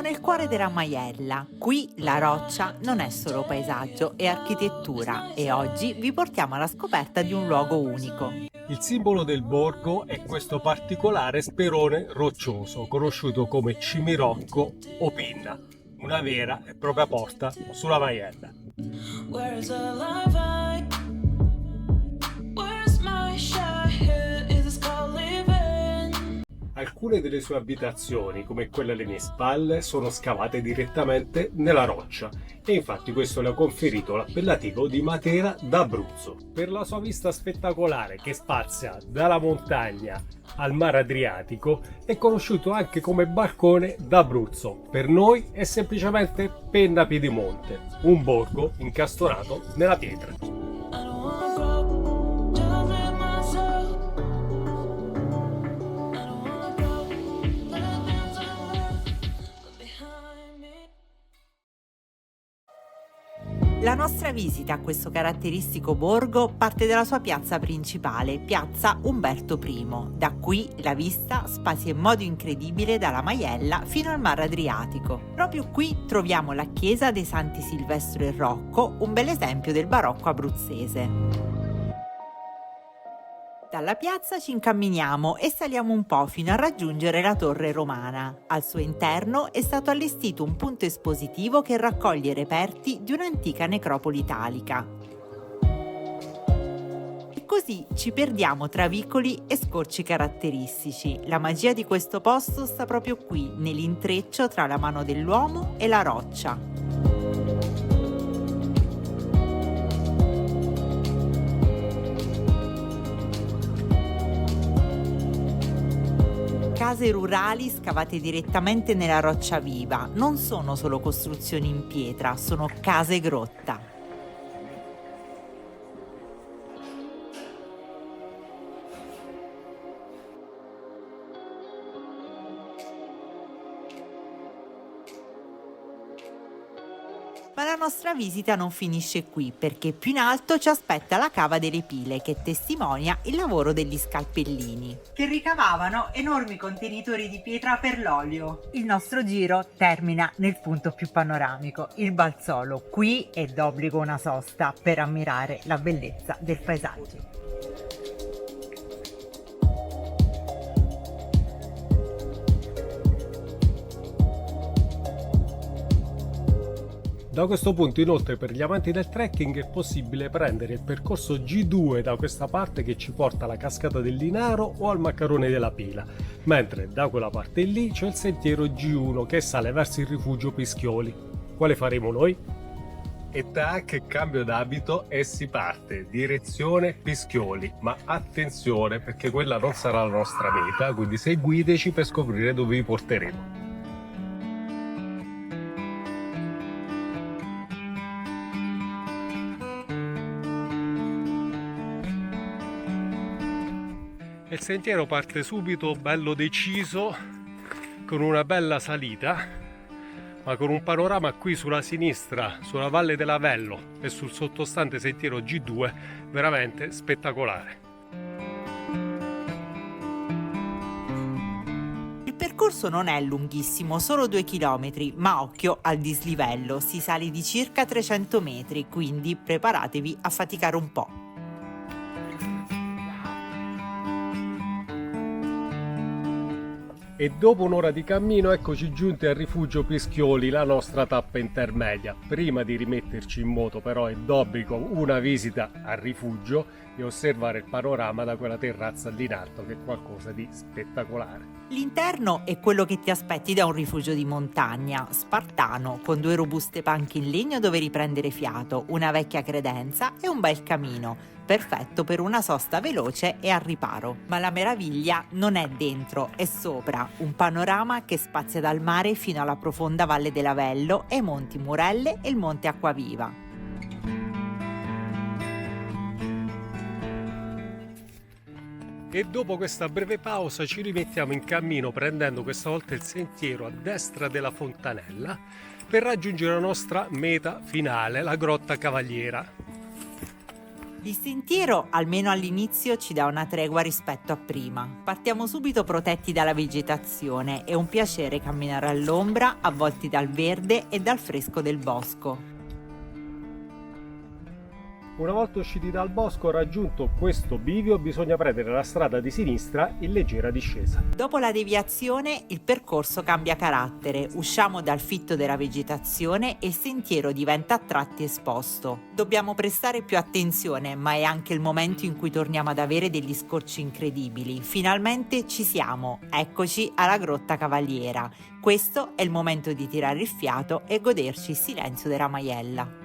nel cuore della Maiella. Qui la roccia non è solo paesaggio, è architettura e oggi vi portiamo alla scoperta di un luogo unico. Il simbolo del borgo è questo particolare sperone roccioso, conosciuto come cimirocco o pinna, una vera e propria porta sulla Maiella. Where's the lava? Where's my shine? Is this called living? Alcune delle sue abitazioni, come quella alle mie spalle, sono scavate direttamente nella roccia e infatti questo le ha conferito l'appellativo di Matera d'Abruzzo. Per la sua vista spettacolare che spazia dalla montagna al mare Adriatico è conosciuto anche come balcone d'Abruzzo. Per noi è semplicemente Penna Piedimonte, un borgo incastonato nella pietra. I don't wanna grow, just live myself. I don't wanna grow, let things I love behind me. La nostra visita a questo caratteristico borgo parte dalla sua piazza principale, piazza Umberto I. Da qui la vista spazia in modo incredibile dalla Maiella fino al mare Adriatico. Proprio qui troviamo la chiesa dei Santi Silvestro e Rocco, un bel esempio del barocco abruzzese. Dalla piazza ci incamminiamo e saliamo un po' fino a raggiungere la Torre Romana. Al suo interno è stato allestito un punto espositivo che raccoglie i reperti di un'antica necropoli italica. E così ci perdiamo tra vicoli e scorci caratteristici. La magia di questo posto sta proprio qui, nell'intreccio tra la mano dell'uomo e la roccia. Case rurali scavate direttamente nella roccia viva, non sono solo costruzioni in pietra, sono case grotta. Ma la nostra visita non finisce qui, perché più in alto ci aspetta la cava delle Pile, che testimonia il lavoro degli scalpellini, che ricavavano enormi contenitori di pietra per l'olio. Il nostro giro termina nel punto più panoramico, il Balzolo. Qui è d'obbligo una sosta per ammirare la bellezza del paesaggio. Da questo punto inoltre per gli amanti del trekking è possibile prendere il percorso G2 da questa parte che ci porta alla cascata del Linaro o al Maccarone della Pila, mentre da quella parte lì c'è il sentiero G1 che sale verso il rifugio Pischioli. Quale faremo noi? E tac, cambio d'abito e si parte, direzione Pischioli, ma attenzione perché quella non sarà la nostra meta, quindi seguiteci per scoprire dove vi porteremo. Il sentiero parte subito bello deciso con una bella salita, ma con un panorama qui sulla sinistra, sulla Valle dell'Avello e sul sottostante sentiero G2 veramente spettacolare. Il percorso non è lunghissimo, solo 2 km, ma occhio al dislivello, si sale di circa 300 metri, quindi preparatevi a faticare un po'. E dopo un'ora di cammino eccoci giunti al rifugio Pischioli, la nostra tappa intermedia. Prima di rimetterci in moto però è d'obbligo una visita al rifugio e osservare il panorama da quella terrazza lì in alto che è qualcosa di spettacolare. L'interno è quello che ti aspetti da un rifugio di montagna, spartano, con 2 robuste panche in legno dove riprendere fiato, una vecchia credenza e un bel camino, perfetto per una sosta veloce e al riparo. Ma la meraviglia non è dentro, è sopra, un panorama che spazia dal mare fino alla profonda Valle dell'Avello e i Monti Murelle e il Monte Acquaviva. E dopo questa breve pausa ci rimettiamo in cammino prendendo questa volta il sentiero a destra della fontanella per raggiungere la nostra meta finale, la Grotta Cavaliera. Il sentiero, almeno all'inizio, ci dà una tregua rispetto a prima. Partiamo subito protetti dalla vegetazione, è un piacere camminare all'ombra, avvolti dal verde e dal fresco del bosco. Una volta usciti dal bosco, raggiunto questo bivio, bisogna prendere la strada di sinistra in leggera discesa. Dopo la deviazione, il percorso cambia carattere, usciamo dal fitto della vegetazione e il sentiero diventa a tratti esposto. Dobbiamo prestare più attenzione, ma è anche il momento in cui torniamo ad avere degli scorci incredibili. Finalmente ci siamo, eccoci alla Grotta Cavaliera. Questo è il momento di tirare il fiato e goderci il silenzio della Maiella.